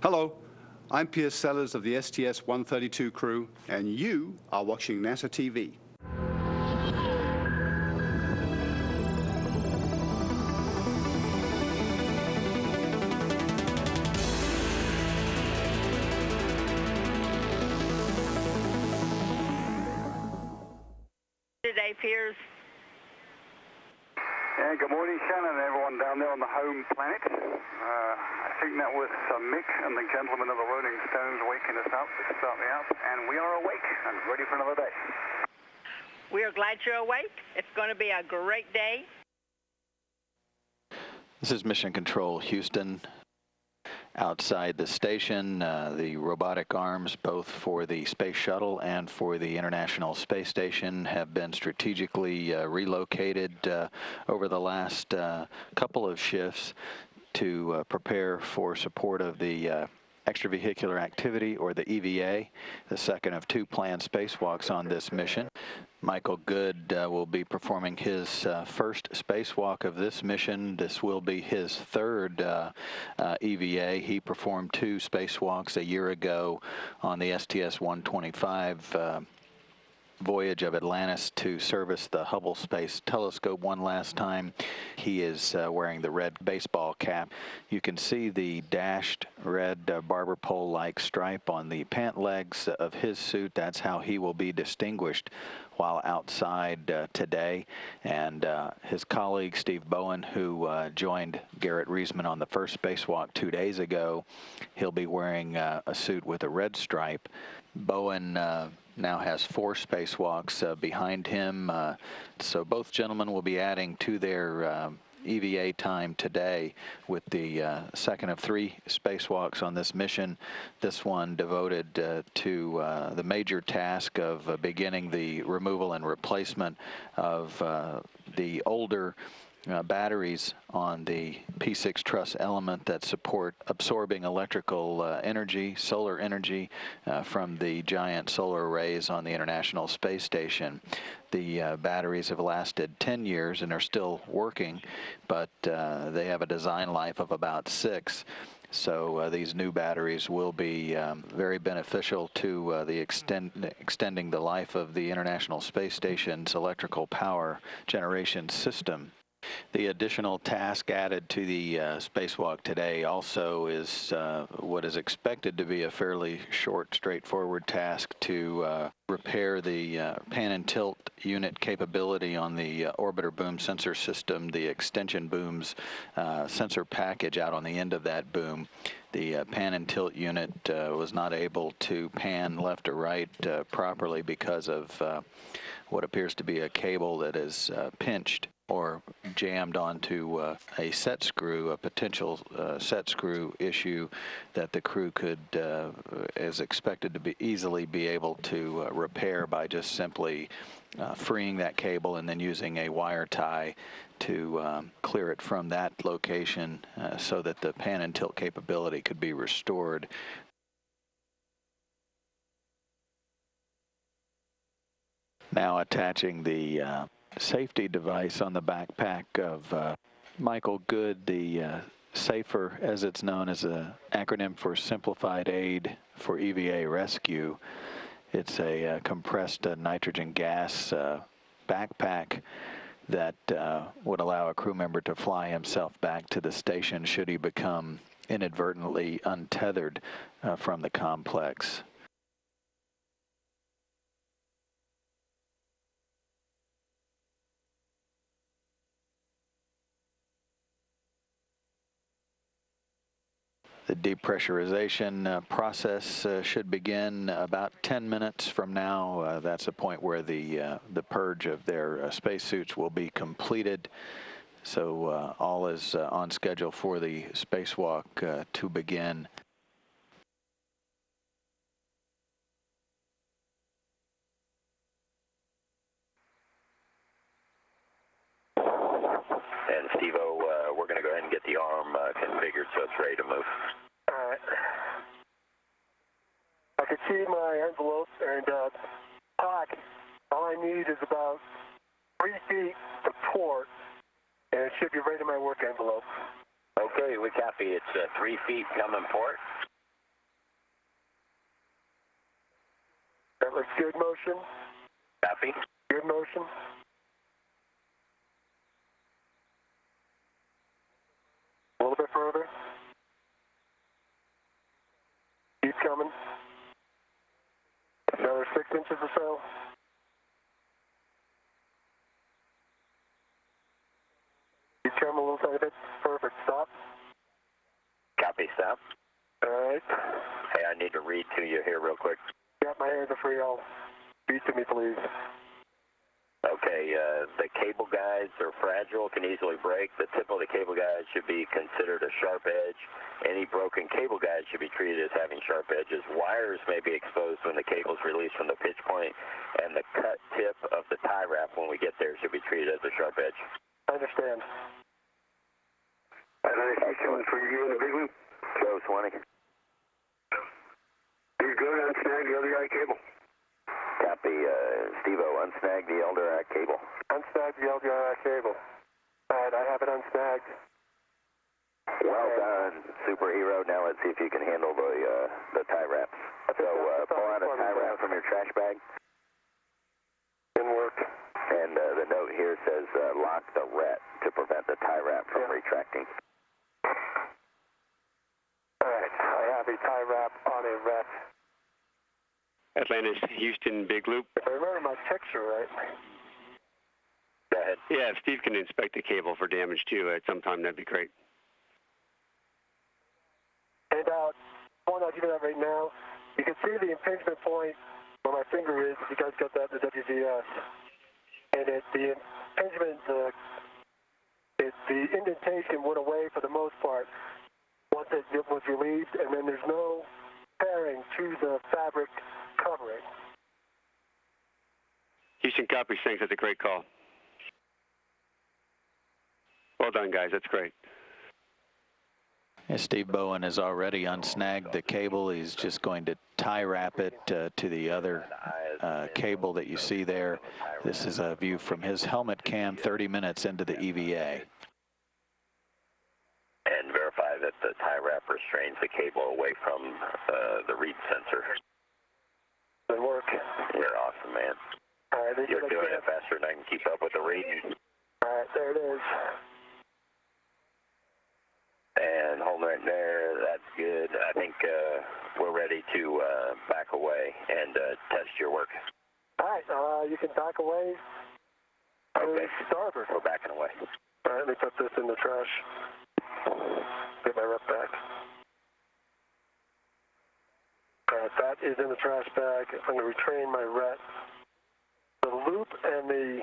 Hello, I'm Piers Sellers of the STS-132 crew, and you are watching NASA TV. Today, Piers. Yeah, good morning, Shannon, and everyone down there on the home planet. I think that was Mick and the gentlemen of the Rolling Stones waking us up to start me up, and we are awake and ready for another day. We are glad you're awake. It's going to be a great day. This is Mission Control Houston. Outside the station, the robotic arms, both for the Space Shuttle and for the International Space Station, have been strategically relocated over the last couple of shifts to prepare for support of the extravehicular activity, or the EVA, the second of two planned spacewalks on this mission. Michael Good will be performing his first spacewalk of this mission. This will be his third EVA. He performed two spacewalks a year ago on the STS-125 voyage of Atlantis to service the Hubble Space Telescope one last time. He is wearing the red baseball cap. You can see the dashed red barber pole-like stripe on the pant legs of his suit. That's how he will be distinguished while outside today. And his colleague Steve Bowen, who joined Garrett Reisman on the first spacewalk 2 days ago, he'll be wearing a suit with a red stripe. Bowen now has 4 spacewalks behind him, so both gentlemen will be adding to their EVA time today with the second of 3 spacewalks on this mission, this one devoted to the major task of beginning the removal and replacement of the older batteries on the P6 truss element that support absorbing electrical energy, solar energy, from the giant solar arrays on the International Space Station. The batteries have lasted 10 years and are still working, but they have a design life of about 6. So these new batteries will be very beneficial to the extending the life of the International Space Station's electrical power generation system. The additional task added to the spacewalk today also is what is expected to be a fairly short, straightforward task to repair the pan and tilt unit capability on the orbiter boom sensor system, the extension boom's sensor package out on the end of that boom. The pan and tilt unit was not able to pan left or right properly because of what appears to be a cable that is pinched or jammed onto a set screw, a potential set screw issue that the crew could, is expected to be easily be able to repair by just simply freeing that cable and then using a wire tie to clear it from that location so that the pan and tilt capability could be restored. Now attaching the safety device on the backpack of Michael Good, the SAFER, as it's known, as an acronym for Simplified Aid for EVA Rescue. It's a compressed nitrogen gas backpack that would allow a crew member to fly himself back to the station should he become inadvertently untethered from the complex. The depressurization process should begin about 10 minutes from now. That's a point where the purge of their spacesuits will be completed. So all is on schedule for the spacewalk to begin. And Steve-O, we're going to go ahead and get the arm configured so it's ready to move. All right. I can see my envelope, and all I need is about 3 feet of port, and it should be right in my work envelope. Okay, we copy. It's 3 feet coming port. like steered motion. Copy. Steered motion. A little bit further. Keep coming. Another 6 inches or so. Keep coming a little tiny bit. Perfect. Stop. Copy, stop. All right. Hey, I need to read to you here real quick. Got my hands are free. I'll read to me, please. Okay, the cable guides are fragile, can easily break. The tip of the cable guide should be considered a sharp edge. Any broken cable guide should be treated as having sharp edges. Wires may be exposed when the cable is released from the pitch point, and the cut tip of the tie wrap when we get there should be treated as a sharp edge. I understand. Coming for you in the big loop. Go, Swanee. You're good. Unsnag the other guy cable. Copy, Steve-O, unsnag the LDRI cable. Unsnag the LDRI cable. All right, I have it unsnagged. Well done, superhero. Now let's see if you can handle the tie wraps. So pull out a tie wrap from your trash bag. Didn't work. And the note here says lock the ret to prevent the tie wrap from retracting. All right, I have a tie wrap on a ret. Atlantis, Houston, big loop. If I remember my picture right. Go ahead. Yeah, if Steve can inspect the cable for damage too at some time, that'd be great. And I'll give you that right now. You can see the impingement point where my finger is, if you guys got that in the WVS. And the impingement, the indentation went away for the most part once it was relieved, and then there's no pairing to the fabric covering. Houston, copy. Thanks. That's a great call. Well done, guys. That's great. Yeah, Steve Bowen has already unsnagged the cable. He's just going to tie wrap it to the other cable that you see there. This is a view from his helmet cam 30 minutes into the EVA. And verify that the tie wrap restrains the cable away from the read sensor. Good work. You're awesome, man. All right, You're doing it faster than I can keep up with the reading. All right, there it is. And hold right there. That's good. I think we're ready to back away and test your work. All right, you can back away. Okay. Starboard. We're backing away. All right, let me put this in the trash. Get my rep back. All right, that is in the trash bag. I'm going to retrain my ret. The loop and the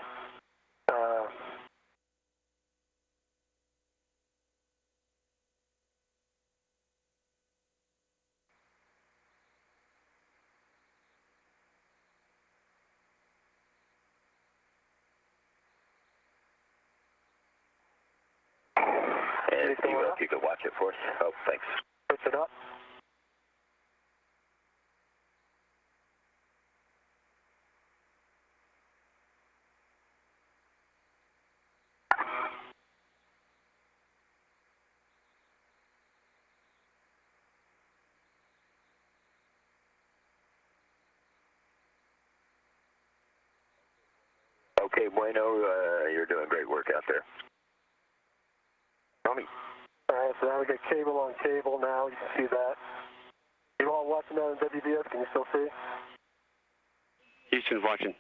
And Steve, if you could watch it for us. Oh, thanks. puts it up. Okay, Bueno, you're doing great work out there. Tommy. All right, so now we got cable on cable now. You can see that. You all watching that on WVS? Can you still see? Houston's watching.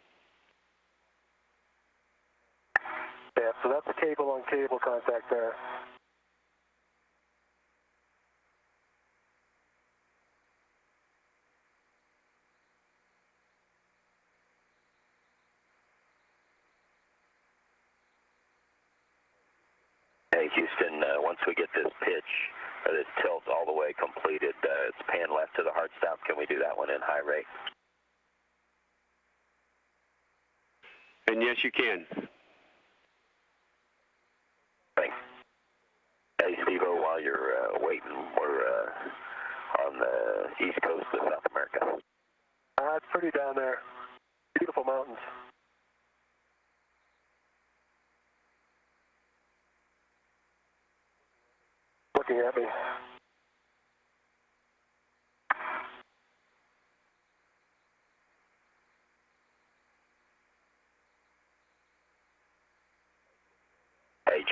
Yeah, so that's a cable on cable contact there. Hey, Houston, once we get this pitch, this tilt all the way completed, it's pan left to the hard stop. Can we do that one in high rate? And yes, you can. Thanks. Hey, Steve-O, while you're waiting, we're on the east coast of South America. It's pretty down there. Beautiful mountains. Looking at me.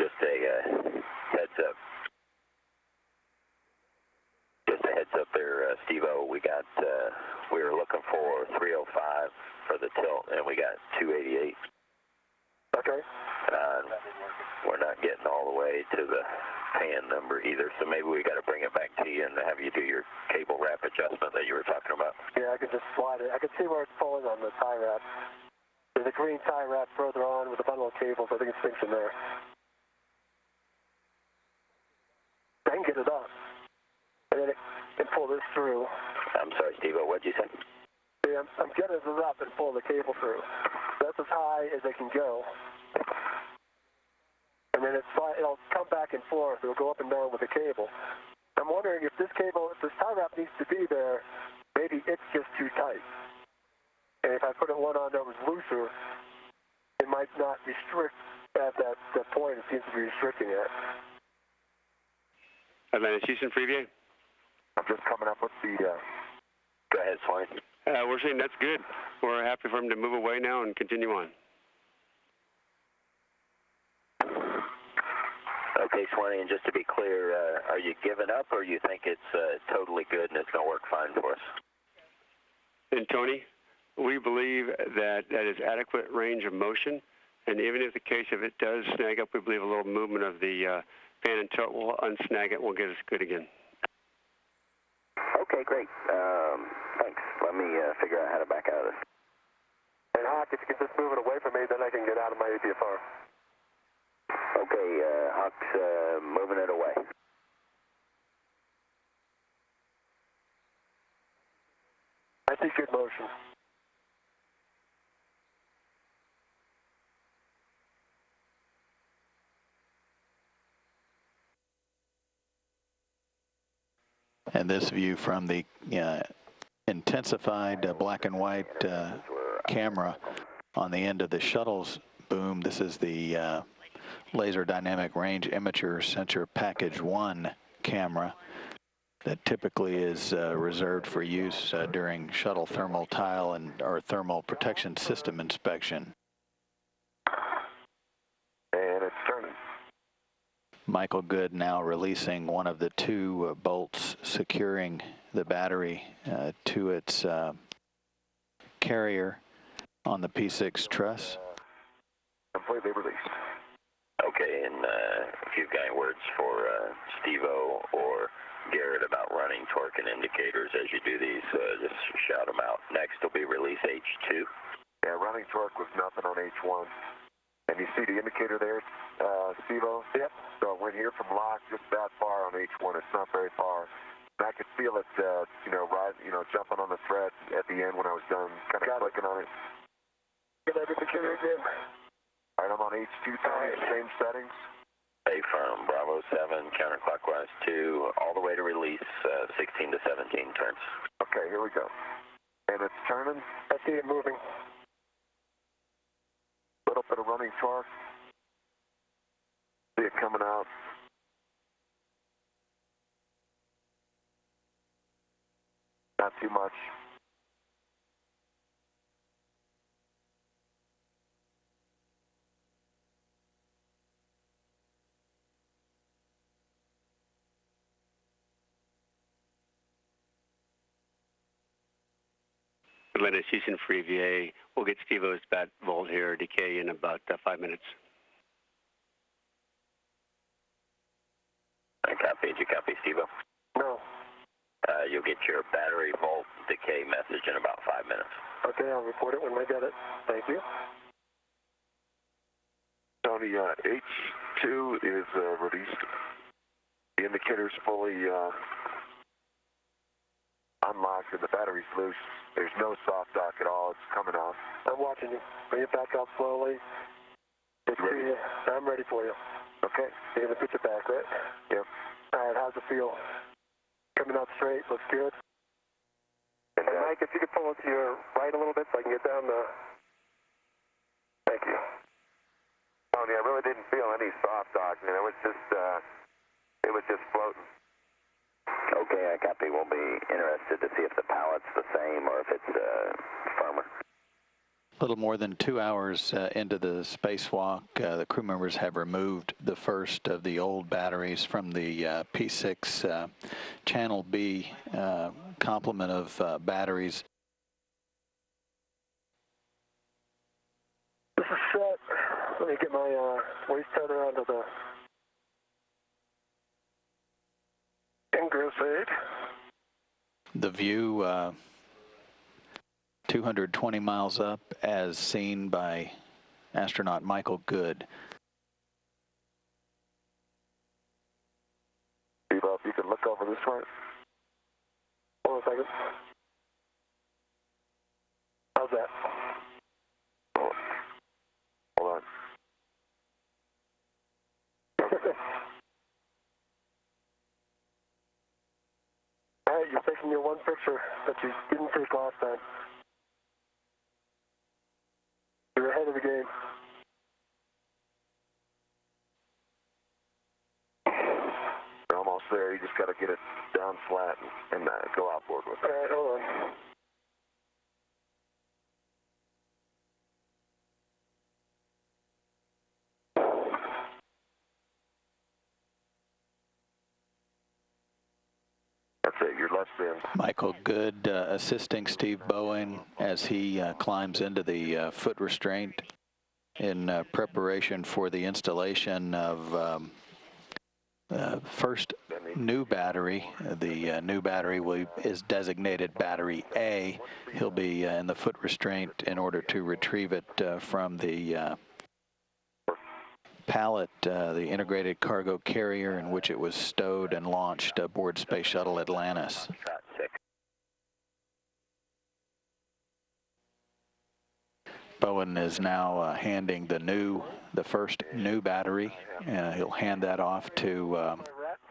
Just a heads up. Just a heads up there, Steve-O. We were looking for 305 for the tilt, and we got 288. Okay. We're not getting all the way to the pan number either, so maybe we got to bring it back to you and have you do your cable wrap adjustment that you were talking about. Yeah, I can just slide it. I can see where it's pulling on the tie wrap. There's a green tie wrap further on with a bundle of cables. I think it sinks in there. I can get it up. And then and pull this through. I'm sorry, Steve-O, what'd you say? Yeah, I'm getting this up and pull the cable through. That's as high as it can go. And then it'll come back and forth. It'll go up and down with the cable. I'm wondering if this tie wrap needs to be there, maybe it's just too tight. And if I put one on that was looser, it might not restrict at that point it seems to be restricting it. Atlanta, Houston, Freeview. I'm just coming up with the... Go ahead, Swanee. We're saying that's good. We're happy for him to move away now and continue on. Okay, Swanee, and just to be clear, are you giving up or you think it's totally good and it's going to work fine for us? And Tony, we believe that is adequate range of motion, and even if the case if it does snag up, we believe a little movement of the pan and tilt will unsnag it, will get us good again. Okay, great. Thanks. Let me figure out how to back out of this. And Hawk, if you can just move it away from me, then I can get out of my APFR. Okay, Hawk's moving it away. I see good motion. And this view from the intensified black and white camera on the end of the shuttle's boom. This is the laser dynamic range imager sensor package 1 camera that typically is reserved for use during shuttle thermal tile or thermal protection system inspection. And it's turning. Michael Good now releasing one of the two bolts securing the battery to its carrier on the P6 truss. Completely released. Okay, and if you've got any words for Steve-O or Garrett about running torque and indicators as you do these, just shout them out. Next will be release H2. Yeah, running torque was nothing on H1. And you see the indicator there, Steve-O? Yep. So it went here from lock just that far on H1. It's not very far. And I could feel it, jumping on the thread at the end when I was done, kind of clicking on it. Get that indicator again. All right, I'm on H2 time, same settings. Hey, from Bravo 7, counterclockwise 2, all the way to release 16 to 17 turns. Okay, here we go. And it's turning. I see it moving. Little bit of running torque. See it coming out. Not too much. Atlanta, Houston, Free VA. We'll get Steve-O's bat volt here, decay in about 5 minutes. I copy. Did you copy, Steve-O? No. You'll get your battery volt decay message in about 5 minutes. Okay, I'll report it when I get it. Thank you. Tony, H2 is released. The indicator's fully unlocked and the battery's loose. There's no soft dock at all. It's coming off. I'm watching you. Bring it back out slowly. Ready? I'm ready for you. Okay. You're going to put it back, right? Yep. All right, how's it feel? Coming out straight. Looks good. And Mike, if you could pull it to your right a little bit so I can get down the... Thank you. Tony, I really didn't feel any soft dock. I mean, it was just floating. Okay, I copy. We'll be interested to see if the pallet's the same or if it's firmer. little more than 2 hours into the spacewalk, the crew members have removed the first of the old batteries from the P6 Channel B complement of batteries. This is set. Let me get my waist tether onto the ingress aid. The view 220 miles up as seen by astronaut Michael Good. If you could look over this way. Hold on a second. How's that? Hold on. All right, you're taking your one picture that you didn't take last time. You're ahead of the game. You're almost there. You just got to get it down flat and go outboard with it. All right, hold on. That's it. Your left spin. Michael Good assisting Steve Boeing as he climbs into the foot restraint in preparation for the installation of first new battery. The new battery is designated Battery A. He'll be in the foot restraint in order to retrieve it from the pallet, the integrated cargo carrier in which it was stowed and launched aboard Space Shuttle Atlantis. Bowen is now handing the first new battery. He'll hand that off to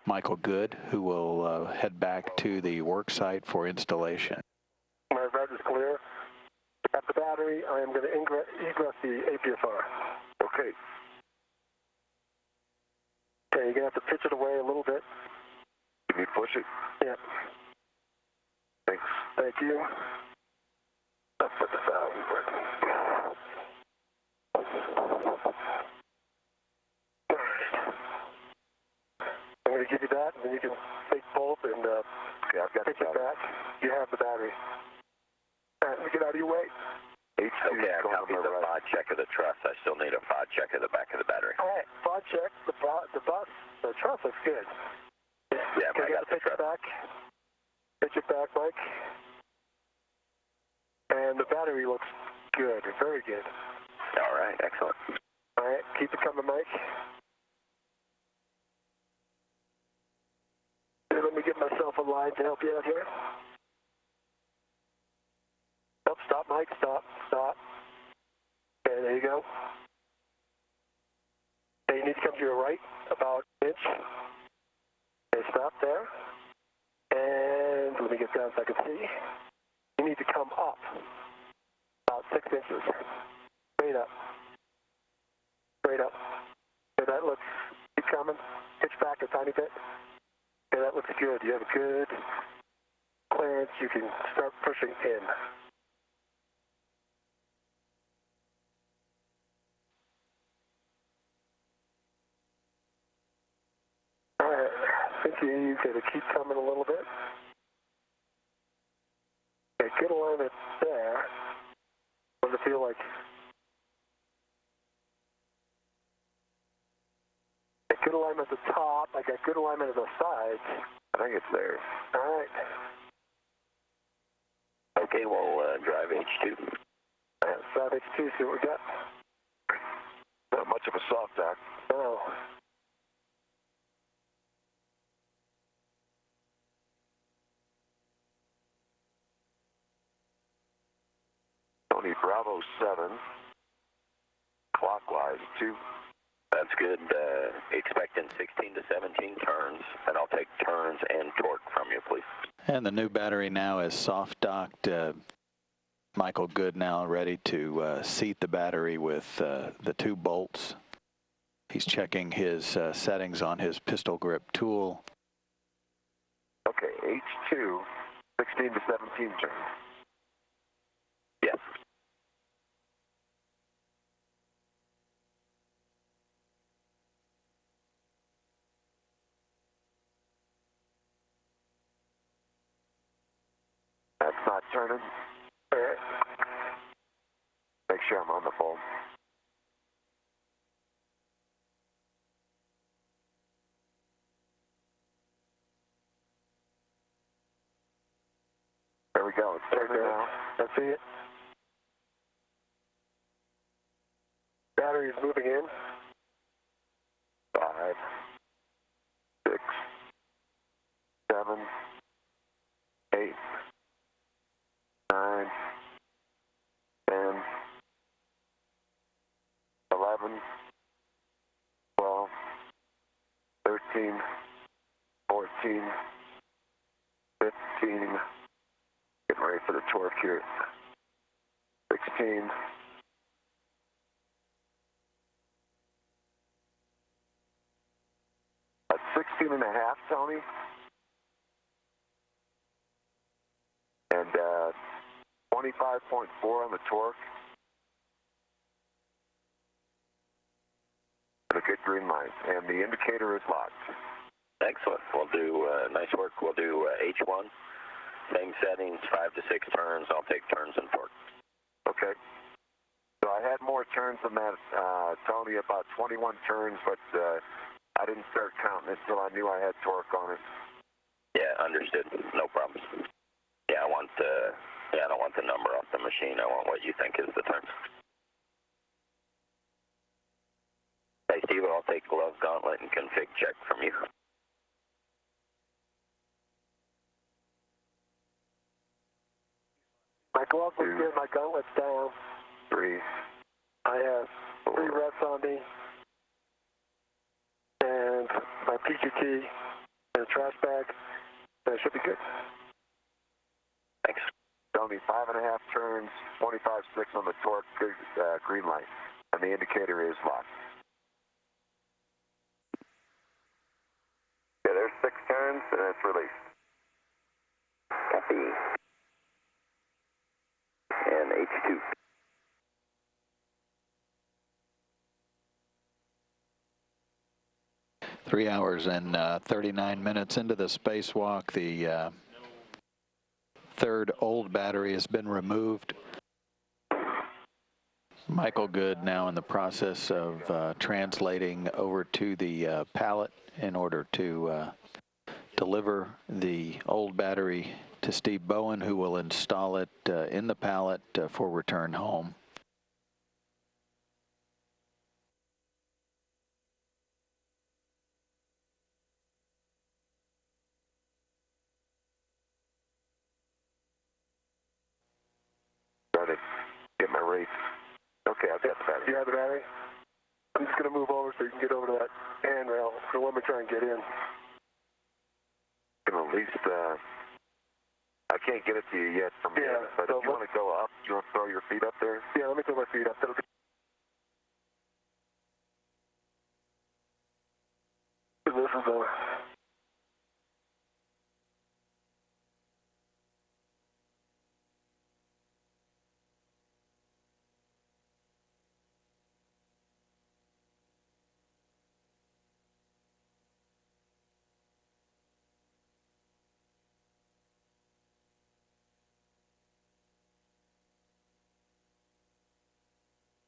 Michael Good, who will head back to the work site for installation. My red is clear. At the battery, I am going to egress the APSR. Okay. Okay, you're going to have to pitch it away a little bit. Can you push it? Yeah. Thanks. Thank you. Let's put this out. I'm going to give you that, and then you can take both and okay, I've got pitch it back. You have the battery. All right, let me get out of your way. Okay, I copied the FOD check of the truss. I still need a FOD check of the back of the battery. All right, FOD check. The truss looks good. Yeah, okay, I got the truss. Pitch it back, Mike. And the battery looks good, very good. All right, excellent. All right, keep it coming, Mike. Let me get myself a line to help you out here. Oh, stop, Mike, stop. Okay, there you go. Okay, you need to come to your right, about an inch. Okay, stop there. And let me get down so I can see. You need to come up about 6 inches. Straight up. Straight up. Okay, that looks, keep coming. Pitch back a tiny bit. Okay, that looks good. You have a good clearance. You can start pushing in. All right. I think you got to keep coming a little bit. Okay, good alignment there. What does it feel like? Good alignment at the top. I got good alignment at the sides. I think it's there. All right. Okay, we'll drive H2. All right, drive H2, see what we got. Not much of a soft dock. No. Tony, Bravo 7. Clockwise, 2. That's good. Expecting 16 to 17 turns, and I'll take turns and torque from you, please. And the new battery now is soft docked. Michael Good now ready to seat the battery with the 2 bolts. He's checking his settings on his pistol grip tool. Okay, H2, 16 to 17 turns. Yes. It's not turning. All right. Make sure I'm on the phone. There we go. It's turning now. I see it. Battery is moving in. 5, 6, 7, 8, 9, 10, 11, 12, 13, 14, 15. Getting ready for the torque here. 16. At 16 and a half, Tony. And 25.4 on the torque. And a good green light. And the indicator is locked. Excellent. We'll do nice work. We'll do H1. Same settings, 5 to 6 turns. I'll take turns and torque. Okay. So I had more turns than that, Tony, about 21 turns, but I didn't start counting it until I knew I had torque on it. Yeah, understood. No problems. Yeah, I don't want the number off the machine. I want what you think is the turn. Hey, Steve, I'll take glove, gauntlet, and config check from you. My glove was good, my gauntlet's down. 3. I have 3 reps on me. And my PQT and a trash bag. That should be good. Thanks. Tony, 5.5 turns, 25.6 on the torque, good, green light. And the indicator is locked. Yeah, there's 6 turns and it's released. Copy. And H2. Three hours and 39 minutes into the spacewalk, the third old battery has been removed. Michael Good now in the process of translating over to the pallet in order to deliver the old battery to Steve Bowen, who will install it in the pallet for return home. Trying to get my rates. Okay, I've got the battery. You have the battery? I'm just going to move over so you can get over to that handrail. So let me try and get in. Can at least, I can't get it to you yet from here, but so if you want to go up, you want to throw your feet up there? Yeah, let me throw my feet up. That'll be... This is the...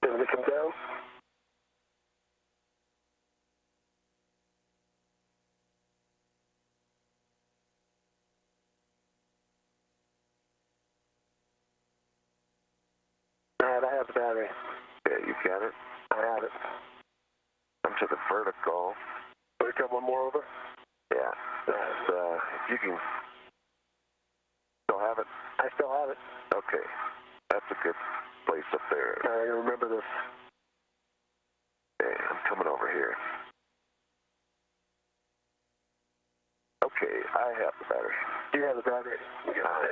Let me come down. All right, I have the battery. Yeah, you got it? I have it. I'm to the vertical. Let me come one more over? Yeah. That's, if you can still have it? I still have it. Okay. That's a good place up there. All right, remember this. Okay, I'm coming over here. Okay, I have the battery. You have the battery? Got it.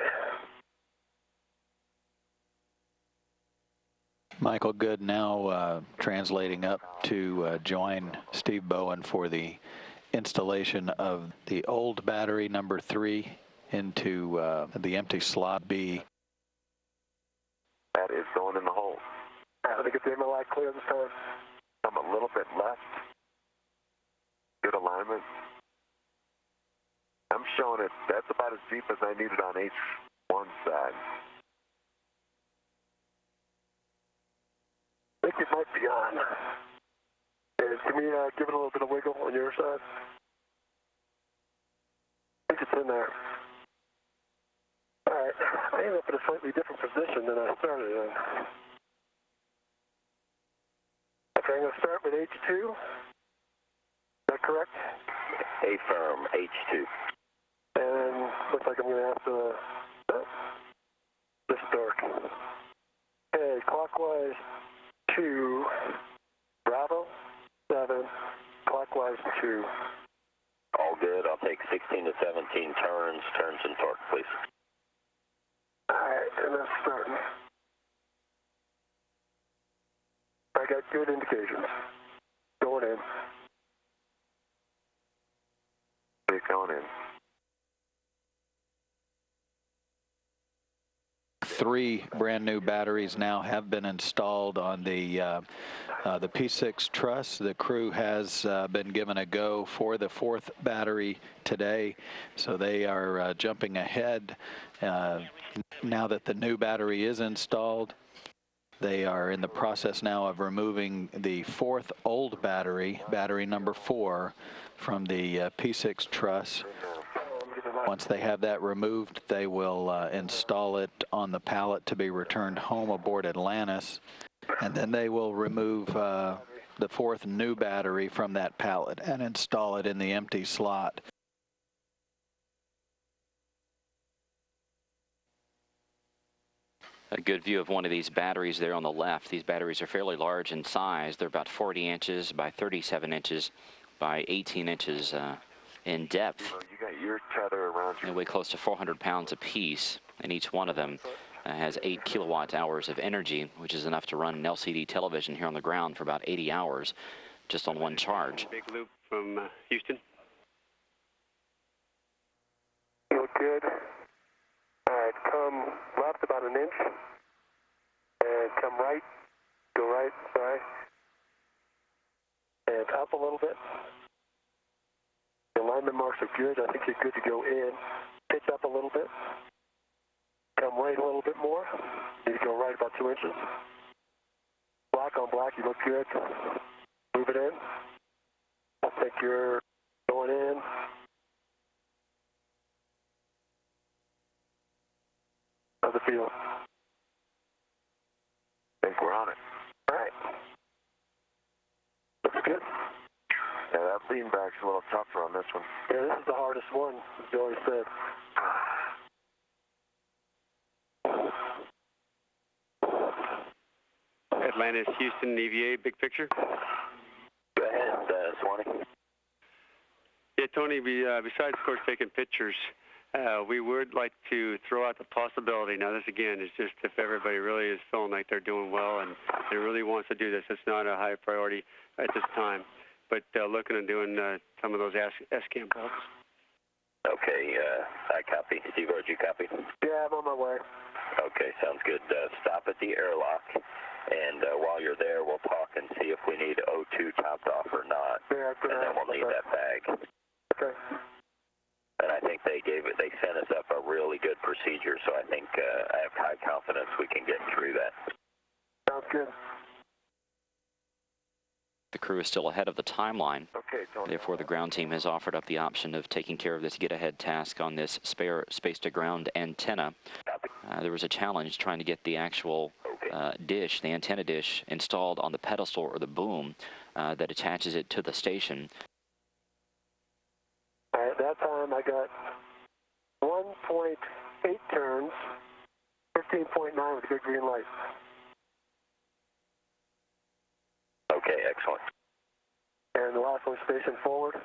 Michael Good now translating up to join Steve Bowen for the installation of the old battery number 3 into the empty slot B. That is going in the hole. I think it's in the light clear this time. I'm a little bit left. Good alignment. I'm showing it. That's about as deep as I needed on H1, so side. I think it might be on. And can we give it a little bit of wiggle on your side? I think it's in there. All right, I ended up in a slightly different position than I started in. Okay, I'm going to start with H2. Is that correct? Affirm, H2. And looks like I'm going to have to, this is dark. Okay, clockwise 2, Bravo, 7, clockwise 2. All good. I'll take 16 to 17 turns and torque, please. All right, and that's starting. I got good indications. Going in. Going in. 3 brand new batteries now have been installed on the P6 truss. The crew has been given a go for the 4th battery today, so they are jumping ahead now that the new battery is installed. They are in the process now of removing the 4th old battery, battery number 4, from the P6 truss. Once they have that removed, they will install it on the pallet to be returned home aboard Atlantis, and then they will remove the 4th new battery from that pallet and install it in the empty slot. A good view of one of these batteries there on the left. These batteries are fairly large in size. They're about 40 inches by 37 inches by 18 inches in depth. You got your tether around They weigh close to 400 pounds apiece, and each one of them has 8 kilowatt hours of energy, which is enough to run an LCD television here on the ground for about 80 hours just on one charge. Big loop from Houston. Look good. All right, come left about an inch, and come right, go right, sorry, and up a little bit. The alignment marks are good. I think you're good to go in. Pitch up a little bit. Come right a little bit more. Need to go right about 2 inches. Black on black, you look good. Move it in. I think you're going in. How's it feel? I think we're on it. All right. Looks good. Yeah, that lean back's a little tougher on this one. Yeah, this is the hardest one, as Joey said. Atlantis, Houston, EVA, big picture. Go ahead, Swanee. Yeah, Tony, besides, of course, taking pictures, we would like to throw out the possibility. Now, this, again, is just if everybody really is feeling like they're doing well and they really wants to do this. It's not a high priority at this time. But looking at doing some of those S-cam calls. Okay, I copy. Steve, did you copy? Yeah, I'm on my way. Okay, sounds good. Stop at the airlock, and while you're there, we'll talk and see if we need O2 topped off or not. Yeah, and then we'll need that bag. Okay. And I think they sent us up a really good procedure, so I think I have high confidence we can get through that. Sounds good. The crew is still ahead of the timeline. Okay, Tony. Therefore, the ground team has offered up the option of taking care of this get-ahead task on this spare space-to-ground antenna. There was a challenge trying to get the actual dish, the antenna dish, installed on the pedestal or the boom that attaches it to the station. All right, that time I got 1.8 turns, 15.9 with a good green light. Okay, excellent. And the last one, station forward.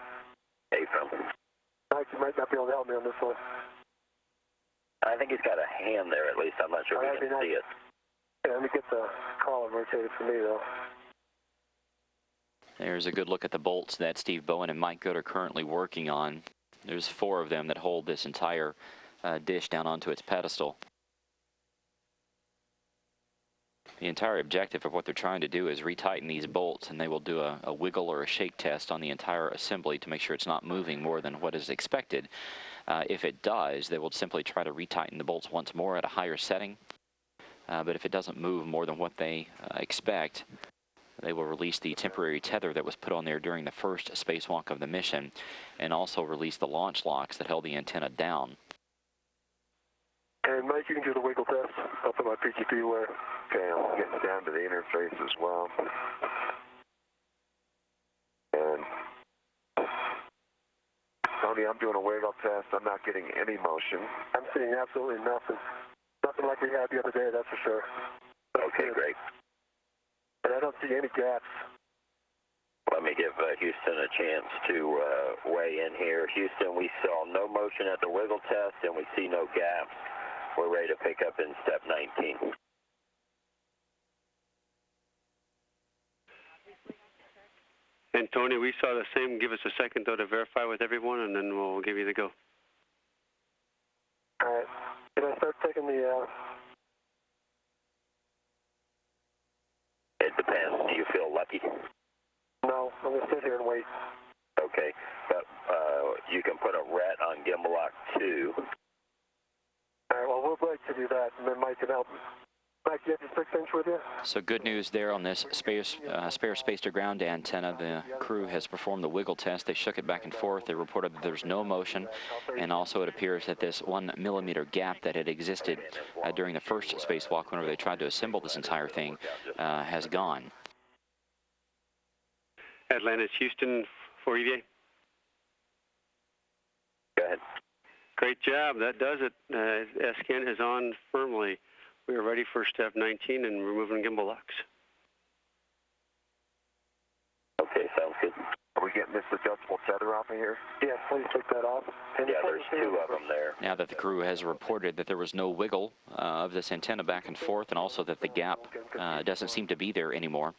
Affirm. Mike, you might not be able to help me on this one. I think he's got a hand there at least. I'm not sure if we can see it. Yeah, let me get the collar rotated for me, though. There's a good look at the bolts that Steve Bowen and Mike Good are currently working on. There's 4 of them that hold this entire dish down onto its pedestal. The entire objective of what they're trying to do is retighten these bolts, and they will do a wiggle or a shake test on the entire assembly to make sure it's not moving more than what is expected. If it does, they will simply try to retighten the bolts once more at a higher setting. But if it doesn't move more than what they expect, they will release the temporary tether that was put on there during the first spacewalk of the mission, and also release the launch locks that held the antenna down. And Mike, you can do the wiggle test. I'll put my PGP away. Okay, I'm getting down to the interface as well. And Tony, I'm doing a wiggle test. I'm not getting any motion. I'm seeing absolutely nothing. Nothing like we had the other day, that's for sure. Okay, great. And I don't see any gaps. Let me give Houston a chance to weigh in here. Houston, we saw no motion at the wiggle test, and we see no gaps. We're ready to pick up in step 19. And Tony, we saw the same. Give us a second, though, to verify with everyone, and then we'll give you the go. All right. Can I start taking the... It depends. Do you feel lucky? No, I'm going to sit here and wait. Okay, but you can put a ret on gimbal lock 2. All right, well, we'll break to do that, and then Mike can help. Mike, you have your 6-inch with you? So good news there on this spare space-to-ground antenna. The crew has performed the wiggle test. They shook it back and forth. They reported that there's no motion, and also it appears that this 1 millimeter gap that had existed during the first spacewalk whenever they tried to assemble this entire thing has gone. Atlantis, Houston for EVA. Go ahead. Great job. That does it. SCAN is on firmly. We are ready for step 19 and removing gimbal locks. Okay, sounds good. Are we getting this adjustable tether off of here? Yeah, please take that off. And Yeah, there's 2 of them there. Now that the crew has reported that there was no wiggle of this antenna back and forth, and also that the gap doesn't seem to be there anymore,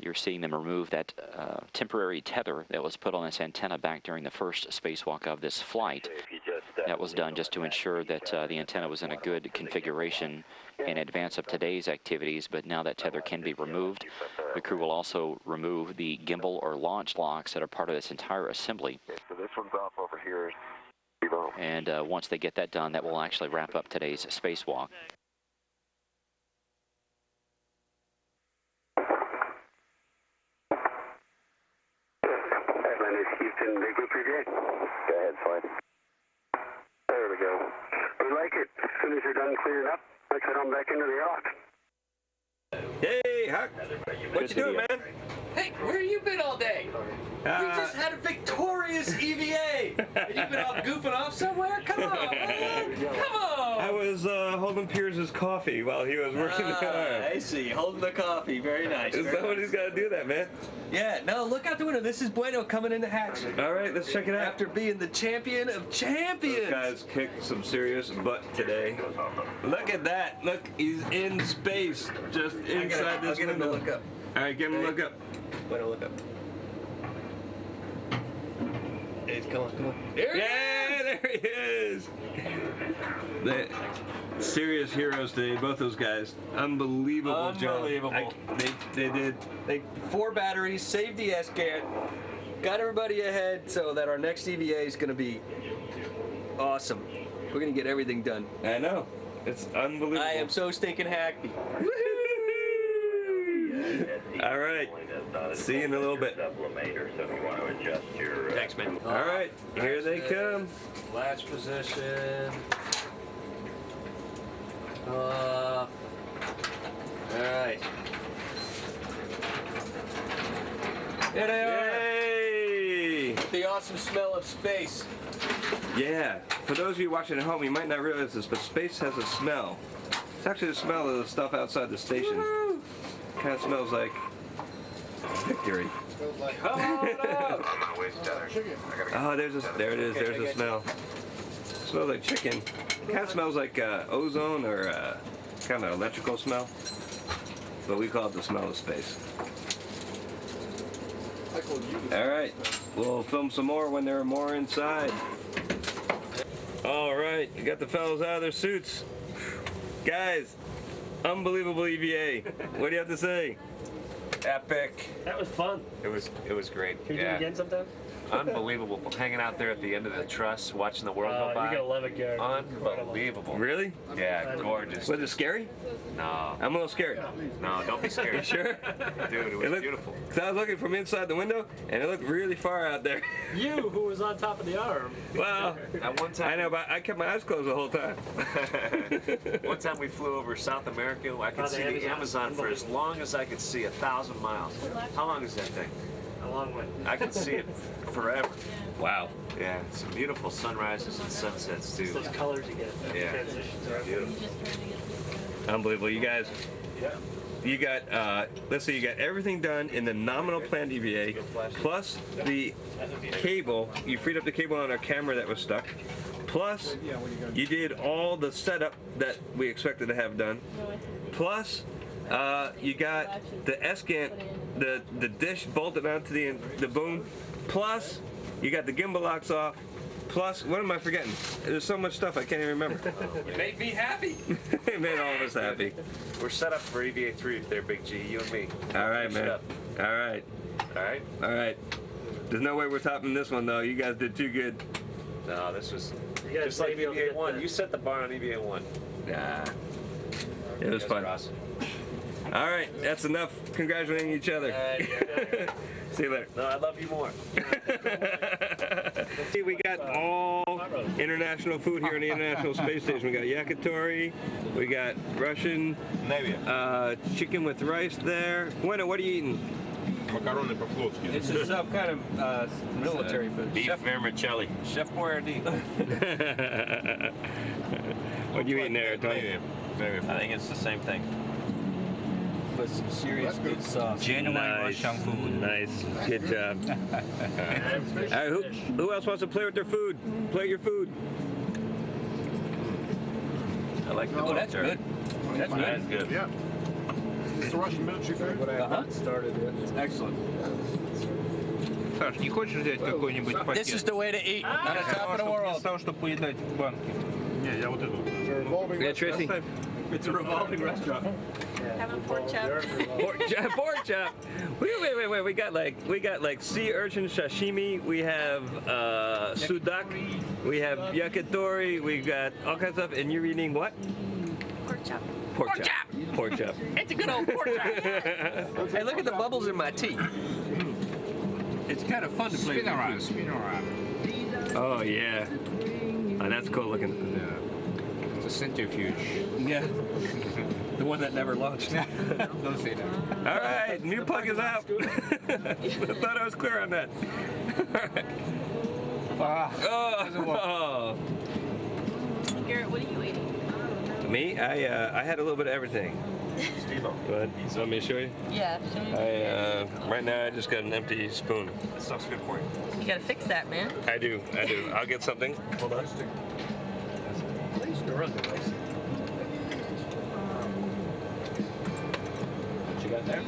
you're seeing them remove that temporary tether that was put on this antenna back during the first spacewalk of this flight. That was done just to ensure that the antenna was in a good configuration in advance of today's activities, but now that tether can be removed. The crew will also remove the gimbal or launch locks that are part of this entire assembly. Okay, so this one's off over here. And once they get that done, that will actually wrap up today's spacewalk. Houston, big group EVA. Go ahead, fine. There we go. We like it. As soon as you're done cleaning up, let's head on back into the yacht. Hey, Huck. What you doing, man? Hey, where have you been all day? We just had a victorious EVA. And you've been off goofing off somewhere? Come on, man. Come on. I was holding Pierce's coffee while he was working the car. I see. Holding the coffee. Very nice. Is that what he's got to do that, man? Yeah, no, look out the window. This is Bueno coming in the hatch. All right, let's check it out. After being the champion of champions. Those guys kicked some serious butt today. Look at that. Look, he's in space, just inside this window. I'll get him to look up. All right, give him a look up. Bueno, look up. Hey, come on. There he is! There he is. The serious heroes today, both those guys. Unbelievable job. They did. They 4 batteries, saved the SCAN, got everybody ahead so that our next EVA is going to be awesome. We're going to get everything done. I know. It's unbelievable. I am so stinking happy. All right. See you in a little bit. Thanks, man. All right. Here they come. Latch position. All right. Here they are. Yay! The awesome smell of space. Yeah. For those of you watching at home, you might not realize this, but space has a smell. It's actually the smell of the stuff outside the station. Woo-hoo! Kind of smells like victory. Come on up. Oh, there it is. There's the smell. Smells like chicken. Kind of smells like ozone or kind of electrical smell. But we call it the smell of space. All right. We'll film some more when there are more inside. All right. You got the fellas out of their suits. Guys, Unbelievable EVA. What do you have to say? Epic. That was fun. It was great. Can you do it again sometime? Unbelievable. Hanging out there at the end of the truss, watching the world go by. You're gonna love it, Garrett. Unbelievable. Really? Yeah, gorgeous. Was it scary? No. I'm a little scared. No, don't be scared. You sure? Dude, it was beautiful. Because I was looking from inside the window, and it looked really far out there. You, who was on top of the arm. Well, at one time. I know, but I kept my eyes closed the whole time. One time we flew over South America. I could see the Amazon for as long as I could see, 1,000 miles. How long is that thing? A long way. I could see it forever. Wow. Yeah, some beautiful sunrises and sunsets too. Those colors you get. Yeah. Transitions are beautiful. Unbelievable. You guys, Yeah. you got, let's say you got everything done in the nominal planned EVA, plus the cable. You freed up the cable on our camera that was stuck. Plus, you did all the setup that we expected to have done. Plus, you got the S-Gant, the dish bolted onto the boom. Plus, you got the gimbal locks off. Plus, what am I forgetting? There's so much stuff I can't even remember. You made me happy. It made all of us happy. We're set up for EVA 3 there, Big G, you and me. All right, man. All right. All right? All right. There's no way we're topping this one, though. You guys did too good. No, this was just like EVA 1. You set the bar on EVA 1. Nah. It was fun. Awesome. All right, that's enough congratulating each other. See you later. No, I love you more. See, we got all international food here on the International Space Station. We got yakitori, we got Russian chicken with rice there. Bueno, what are you eating? Macaroni по-флотски. It's just some kind of military food. Beef vermicelli. Chef Boyardee. What are you eating there, Tony? I think it's the same thing. With some serious good sauce. Genuine Nice. Russian food. Nice. Good job. All right, who else wants to play with their food? Play your food. I like the that's good. That's good. Yeah. It's the Russian military food. Started it. It's excellent. Саш, не хочешь взять какой-нибудь пакет? This is the way to eat on the top of the world. Вместо того, чтобы поедать в банке. Не, я вот эту. Yeah, Tracy. It's a revolving restaurant. Having pork chop. Pork chop. Wait. We got like sea urchin sashimi. We have sudak. We have yakitori. We got all kinds of stuff. And you're eating what? Pork chop. Pork chop. Pork chop. It's a good old pork chop. Hey, look at the bubbles in my tea. It's kind of fun to play. Spin around. Oh yeah. Oh, that's cool looking. Yeah. It's a centrifuge. Yeah. The one that never launched. Don't say that. All right, new plug is out. I thought I was clear on that. Oh. Garrett, what are you eating? Me? I had a little bit of everything. Go ahead. You want me to show you? Yeah. Right now I just got an empty spoon. That stuff's good for you. You gotta fix that, man. I do. I'll get something. Hold on. What you got there?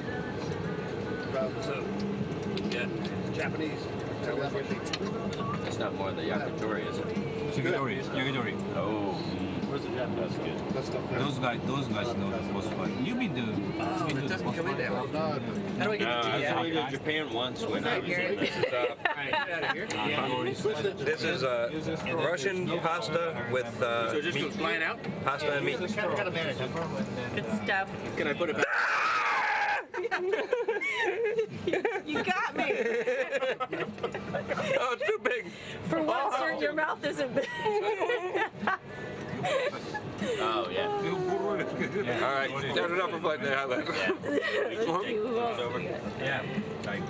Yeah. Japanese. It's not more than the yakitori, is it? Yakitori. Oh. Where's the Japanese? That's good. Those guys know the most fun. You mean it doesn't come in that way. How do I get the tea out? I went to Japan once when I was This is Russian pasta with meat. Flying out? Pasta and meat. Good stuff. Can I put it back? You got me. Oh, it's too big. For once, your mouth isn't big. Oh, yeah. All right, there's enough of like that. Yeah, like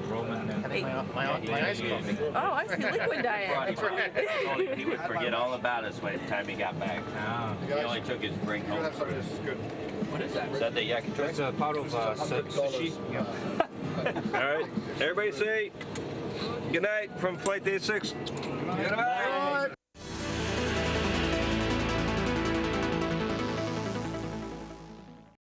Roman and My ice coffee. Oh, I see liquid diet. He would forget all about us by the time he got back. He only took his drink home. What is that? Is that the yakitori? it's a part of sushi. Yeah. All right, everybody say good night from Flight Day 6. Good night.